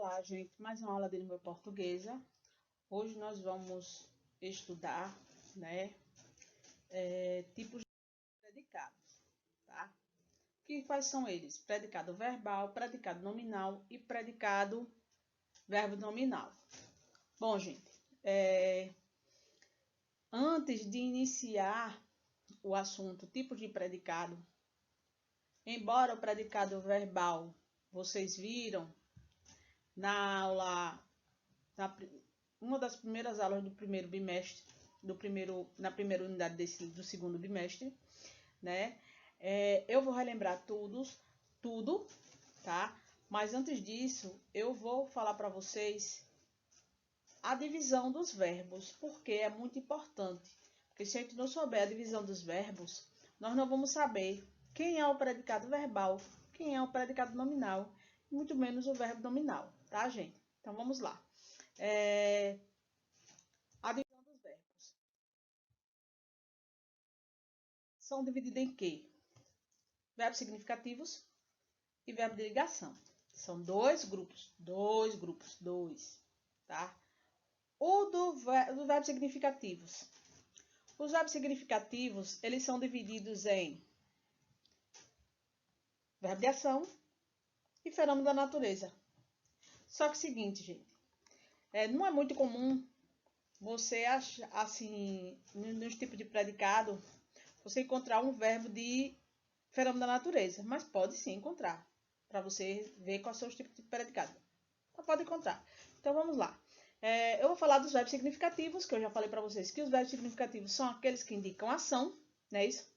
Olá, gente, mais uma aula de língua portuguesa. Hoje nós vamos estudar, tipos de predicados, tá? Quais são eles? Predicado verbal, predicado nominal e predicado verbo nominal. Bom, gente, antes de iniciar o assunto tipo de predicado, embora o predicado verbal vocês viram na aula, uma das primeiras aulas do primeiro bimestre, na primeira unidade do segundo bimestre, né? Eu vou relembrar tudo, tá? Mas antes disso, eu vou falar para vocês a divisão dos verbos, porque é muito importante. Porque se a gente não souber a divisão dos verbos, nós não vamos saber quem é o predicado verbal, quem é o predicado nominal, muito menos o verbo nominal, tá, gente? Então, vamos lá. A divisão dos verbos são divididos em quê? Verbos significativos e verbo de ligação. São dois grupos, tá? O do verbos significativos. Os verbos significativos, eles são divididos em verbo de ação e fenômeno da natureza. Só que é o seguinte, gente, não é muito comum você achar, assim, nos tipos de predicado, você encontrar um verbo de fenômeno da natureza, mas pode sim encontrar, para você ver quais são os tipos de predicado. Então, pode encontrar. Então, vamos lá. Eu vou falar dos verbos significativos, que eu já falei para vocês que os verbos significativos são aqueles que indicam ação, não é isso?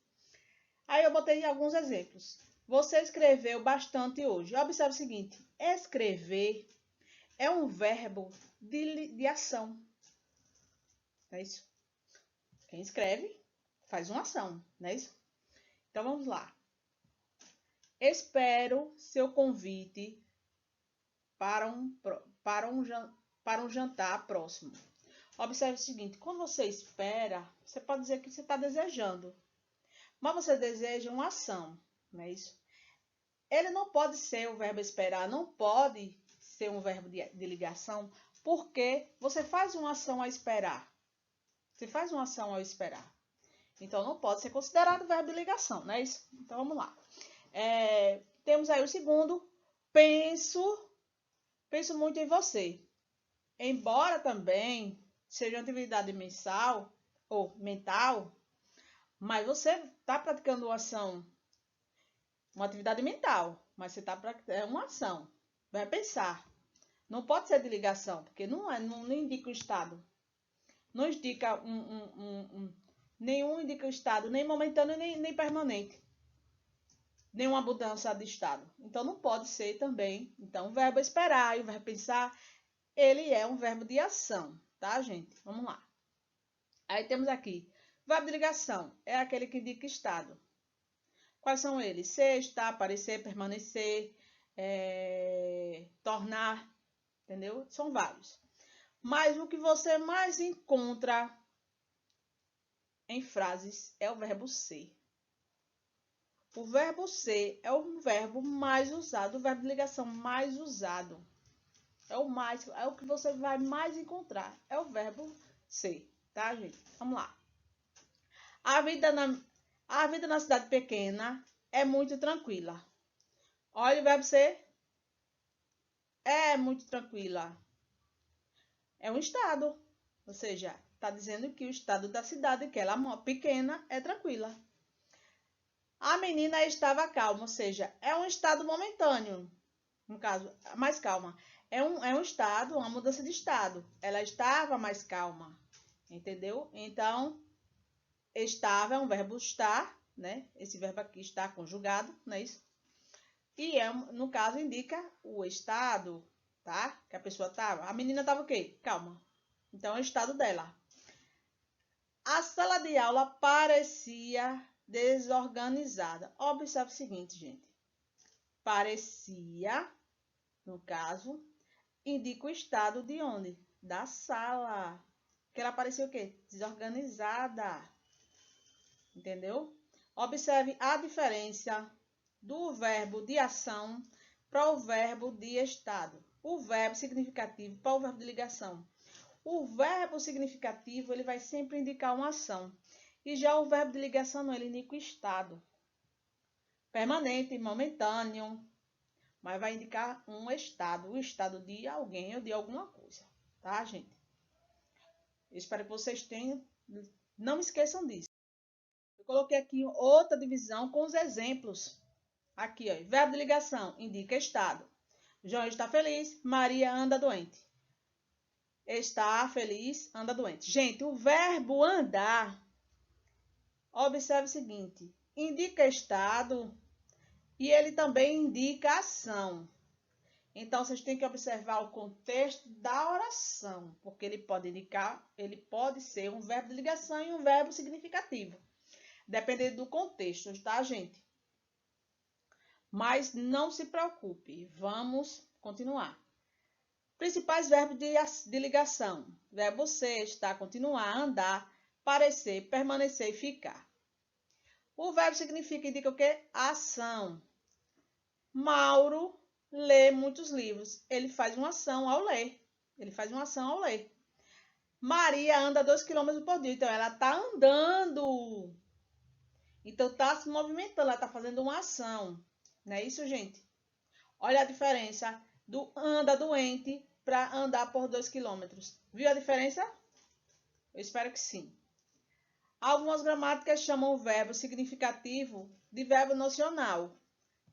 Aí eu botei alguns exemplos. Você escreveu bastante hoje. Observe o seguinte, escrever é um verbo de ação, não é isso? Quem escreve faz uma ação, não é isso? Então, vamos lá. Espero seu convite para um jantar próximo. Observe o seguinte, quando você espera, você pode dizer que você está desejando, mas você deseja uma ação, não é isso? Ele não pode ser o verbo esperar, não pode ser um verbo de ligação, porque você faz uma ação a esperar. Você faz uma ação ao esperar. Então, não pode ser considerado verbo de ligação, não é isso? Então, vamos lá. Temos aí o segundo, penso muito em você. Embora também seja uma atividade mensal ou mental, mas você está praticando uma ação, uma atividade mental, mas você está praticando uma ação. Vai pensar. Não pode ser de ligação, porque não indica o estado. Não indica nenhum indica o estado, nem momentâneo, nem permanente. Nenhuma mudança de estado. Então, não pode ser também. Então, o verbo esperar e o verbo pensar, ele é um verbo de ação, tá, gente? Vamos lá. Aí temos aqui, verbo de ligação, é aquele que indica estado. Quais são eles? Ser, estar, parecer, permanecer, tornar, entendeu? São vários. Mas o que você mais encontra em frases é o verbo ser. O verbo ser é o verbo mais usado, o verbo de ligação mais usado. É o que você vai mais encontrar. É o verbo ser, tá, gente? Vamos lá. A vida na cidade pequena é muito tranquila. Olha o verbo ser. É muito tranquila. É um estado. Ou seja, está dizendo que o estado da cidade, que ela é pequena, é tranquila. A menina estava calma, ou seja, é um estado momentâneo. No caso, mais calma. É um estado, uma mudança de estado. Ela estava mais calma. Entendeu? Então, estava é um verbo estar, né? Esse verbo aqui está conjugado, não é isso? E, no caso, indica o estado, tá? Que a pessoa estava. A menina estava o quê? Calma. Então, é o estado dela. A sala de aula parecia desorganizada. Observe o seguinte, gente. Parecia, no caso, indica o estado de onde? Da sala. Que ela parecia o quê? Desorganizada. Entendeu? Observe a diferença do verbo de ação para o verbo de estado. O verbo significativo para o verbo de ligação. O verbo significativo, ele vai sempre indicar uma ação. E já o verbo de ligação, não, ele indica o estado. Permanente, momentâneo, mas vai indicar um estado, o estado de alguém ou de alguma coisa, tá, gente? Eu espero que vocês tenham, não esqueçam disso. Eu coloquei aqui outra divisão com os exemplos. Aqui, ó, verbo de ligação, indica estado. João está feliz, Maria anda doente. Está feliz, anda doente. Gente, o verbo andar, observe o seguinte, indica estado e ele também indica ação. Então, vocês têm que observar o contexto da oração, porque ele pode indicar, ele pode ser um verbo de ligação e um verbo significativo, dependendo do contexto, tá, gente? Mas não se preocupe, vamos continuar. Principais verbos de ligação: verbo ser, estar, continuar, andar, parecer, permanecer e ficar. O verbo significa, indica o quê? Ação. Mauro lê muitos livros. Ele faz uma ação ao ler. Ele faz uma ação ao ler. Maria anda 2 km por dia. Então, ela está andando. Então, está se movimentando. Ela está fazendo uma ação. Não é isso, gente? Olha a diferença do anda doente para andar por 2 km. Viu a diferença? Eu espero que sim. Algumas gramáticas chamam o verbo significativo de verbo nocional.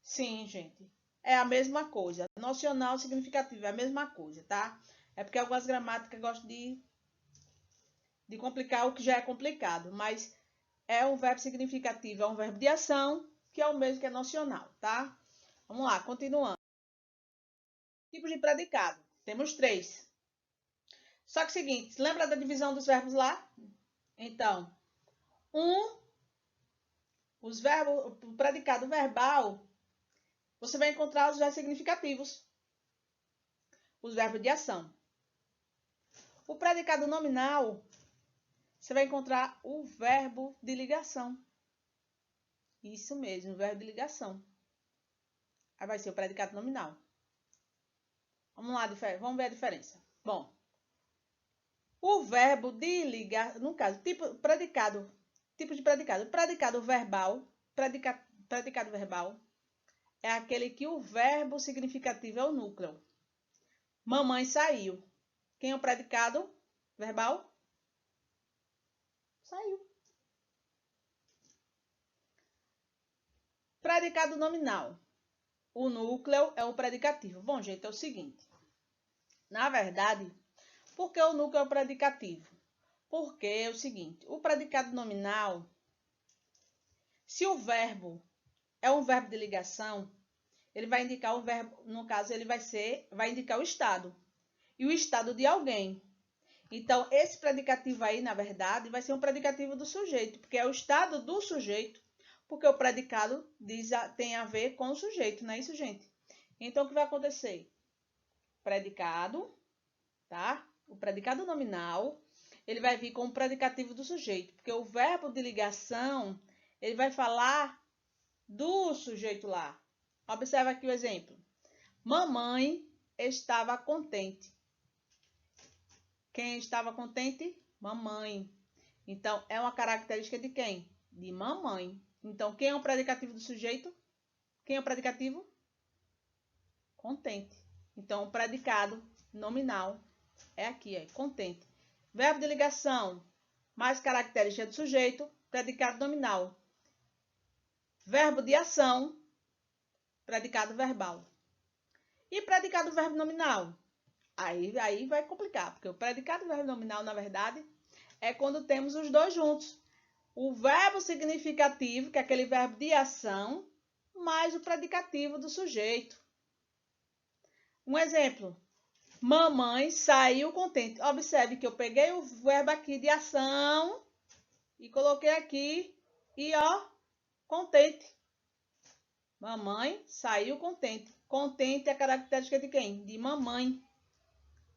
Sim, gente. É a mesma coisa. Nocional, significativo, é a mesma coisa, tá? É porque algumas gramáticas gostam de complicar o que já é complicado. Mas é um verbo significativo, é um verbo de ação, que é o mesmo que é nocional, tá? Vamos lá, continuando. Tipos de predicado. Temos 3. Só que é o seguinte, lembra da divisão dos verbos lá? Então, o predicado verbal, você vai encontrar os verbos significativos, os verbos de ação. O predicado nominal, você vai encontrar o verbo de ligação. Isso mesmo, o verbo de ligação. Aí vai ser o predicado nominal. Vamos lá, vamos ver a diferença. Bom, o verbo de ligar, no caso, tipo de predicado. Predicado verbal, predicado verbal é aquele que o verbo significativo é o núcleo. Mamãe saiu. Quem é o predicado verbal? Saiu. Predicado nominal. O núcleo é o predicativo. Bom, gente, é o seguinte. Na verdade, por que o núcleo é o predicativo? Porque é o seguinte, o predicado nominal, se o verbo é um verbo de ligação, ele vai indicar o verbo, no caso, ele vai indicar o estado. E o estado de alguém. Então, esse predicativo aí, na verdade, vai ser um predicativo do sujeito, porque é o estado do sujeito, porque o predicado tem a ver com o sujeito, não é isso, gente? Então, o que vai acontecer? Predicado, tá? O predicado nominal, ele vai vir com o predicativo do sujeito, porque o verbo de ligação, ele vai falar do sujeito lá. Observa aqui o exemplo. Mamãe estava contente. Quem estava contente? Mamãe. Então, é uma característica de quem? De mamãe. Então, quem é o predicativo do sujeito? Quem é o predicativo? Contente. Então, o predicado nominal é aqui, é contente. Verbo de ligação, mais característica do sujeito, predicado nominal. Verbo de ação, predicado verbal. E predicado verbo nominal? Aí vai complicar, porque o predicado verbo nominal, na verdade, é quando temos os dois juntos. O verbo significativo, que é aquele verbo de ação, mais o predicativo do sujeito. Um exemplo. Mamãe saiu contente. Observe que eu peguei o verbo aqui de ação e coloquei aqui e ó, contente. Mamãe saiu contente. Contente é a característica de quem? De mamãe.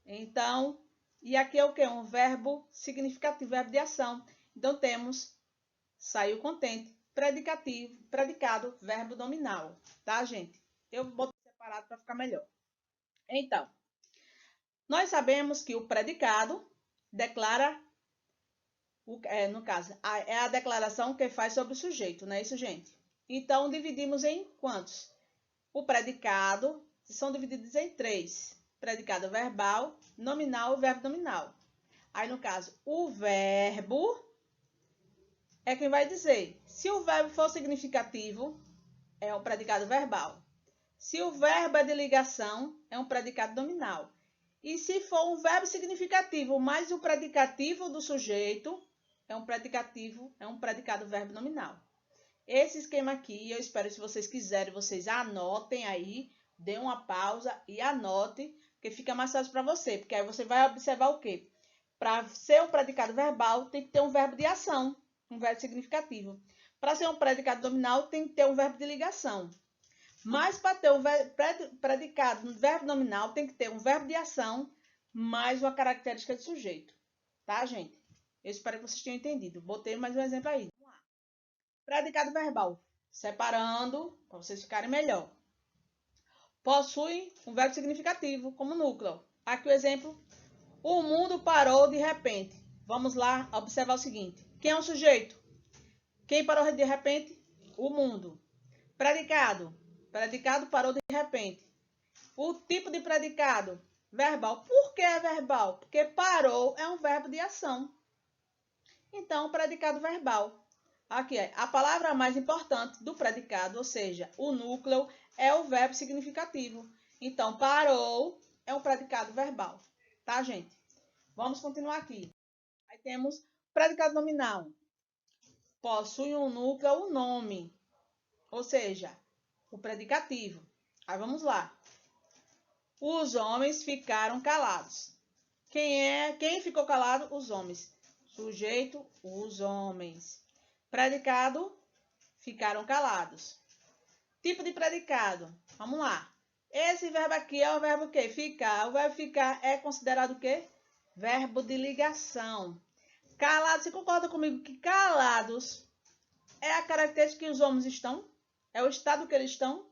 Então, e aqui é o que? Um verbo significativo, verbo de ação. Então, temos saiu contente, predicativo, predicado, verbo nominal. Tá, gente? Eu botei separado para ficar melhor. Então, nós sabemos que o predicado declara, no caso, é a declaração que faz sobre o sujeito, não é isso, gente? Então, dividimos em quantos? O predicado são divididos em 3. Predicado verbal, nominal e verbo nominal. Aí, no caso, o verbo é quem vai dizer. Se o verbo for significativo, é um predicado verbal. Se o verbo é de ligação, é um predicado nominal. E se for um verbo significativo mais o predicativo do sujeito, é um predicado verbo nominal. Esse esquema aqui, eu espero, se vocês quiserem, vocês anotem aí, dê uma pausa e anote, porque fica mais fácil para você, porque aí você vai observar o quê? Para ser um predicado verbal, tem que ter um verbo de ação, um verbo significativo. Para ser um predicado nominal, tem que ter um verbo de ligação. Mas para ter um predicado, um verbo nominal, tem que ter um verbo de ação mais uma característica de sujeito. Tá, gente? Eu espero que vocês tenham entendido. Botei mais um exemplo aí. Vamos lá. Predicado verbal. Separando, para vocês ficarem melhor. Possui um verbo significativo como núcleo. Aqui o exemplo. O mundo parou de repente. Vamos lá observar o seguinte. Quem é o sujeito? Quem parou de repente? O mundo. Predicado. Predicado parou de repente. O tipo de predicado? Verbal. Por que é verbal? Porque parou é um verbo de ação. Então, predicado verbal. Aqui é a palavra mais importante do predicado, ou seja, o núcleo é o verbo significativo. Então, parou é um predicado verbal. Tá, gente? Vamos continuar aqui. Aí temos predicado nominal. Possui um núcleo, o nome. Ou seja, o predicativo. Aí vamos lá. Os homens ficaram calados. Quem ficou calado? Os homens. Sujeito, os homens. Predicado, ficaram calados. Tipo de predicado. Vamos lá. Esse verbo aqui é o verbo o quê? Ficar. O verbo ficar é considerado o quê? Verbo de ligação. Calados, você concorda comigo que calados é a característica que os homens estão? É o estado que eles estão?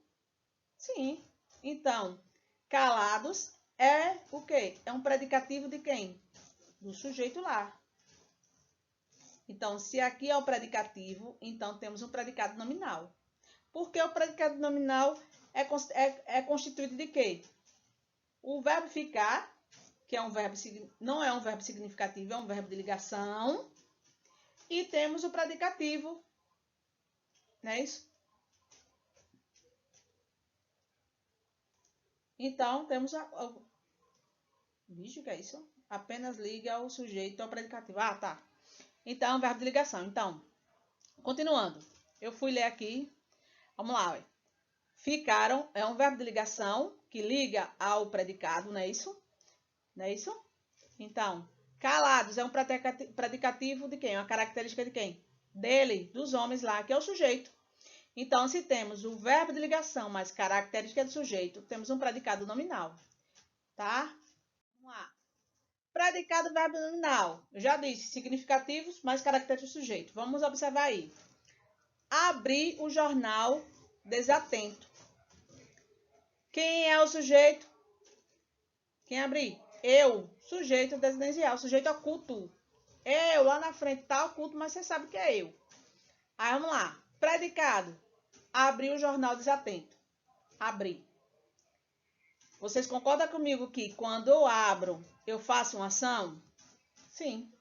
Sim. Então, calados é o quê? É um predicativo de quem? Do sujeito lá. Então, se aqui é o predicativo, então temos um predicado nominal. Porque o predicado nominal é constituído de quê? O verbo ficar, que é um verbo, não é um verbo significativo, é um verbo de ligação. E temos o predicativo. Não é isso? Então, temos Vixe, o que é isso? Apenas liga o sujeito ao predicativo. Ah, tá. Então, é um verbo de ligação. Então, continuando. Eu fui ler aqui. Vamos lá. Ó. Ficaram é um verbo de ligação que liga ao predicado, não é isso? Não é isso? Então, calados é um predicativo de quem? Uma característica de quem? Dele, dos homens lá, que é o sujeito. Então, se temos o verbo de ligação mais característica do sujeito, temos um predicado nominal. Tá? Vamos lá. Predicado verbo nominal. Eu já disse, significativos mais características do sujeito. Vamos observar aí. Abrir o jornal desatento. Quem é o sujeito? Quem abrir? Eu. Sujeito residencial, sujeito oculto. Eu, lá na frente, tá oculto, mas você sabe que é eu. Aí, vamos lá. Predicado. Abrir o jornal desatento. Abrir. Vocês concordam comigo que quando eu abro, eu faço uma ação? Sim.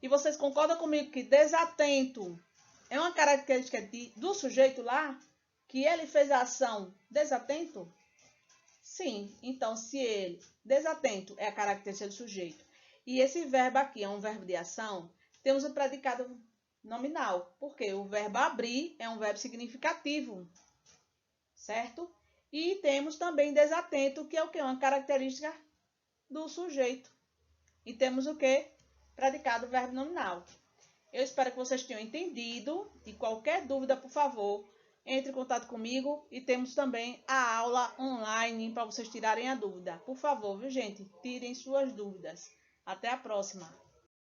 E vocês concordam comigo que desatento é uma característica do sujeito lá? Que ele fez a ação desatento? Sim. Então, se ele, desatento, é a característica do sujeito, e esse verbo aqui é um verbo de ação, temos o predicado nominal. Porque o verbo abrir é um verbo significativo. Certo? E temos também desatento, que é o quê? Uma característica do sujeito. E temos o quê? Predicado verbo nominal. Eu espero que vocês tenham entendido. E qualquer dúvida, por favor, entre em contato comigo. E temos também a aula online para vocês tirarem a dúvida. Por favor, viu, gente? Tirem suas dúvidas. Até a próxima.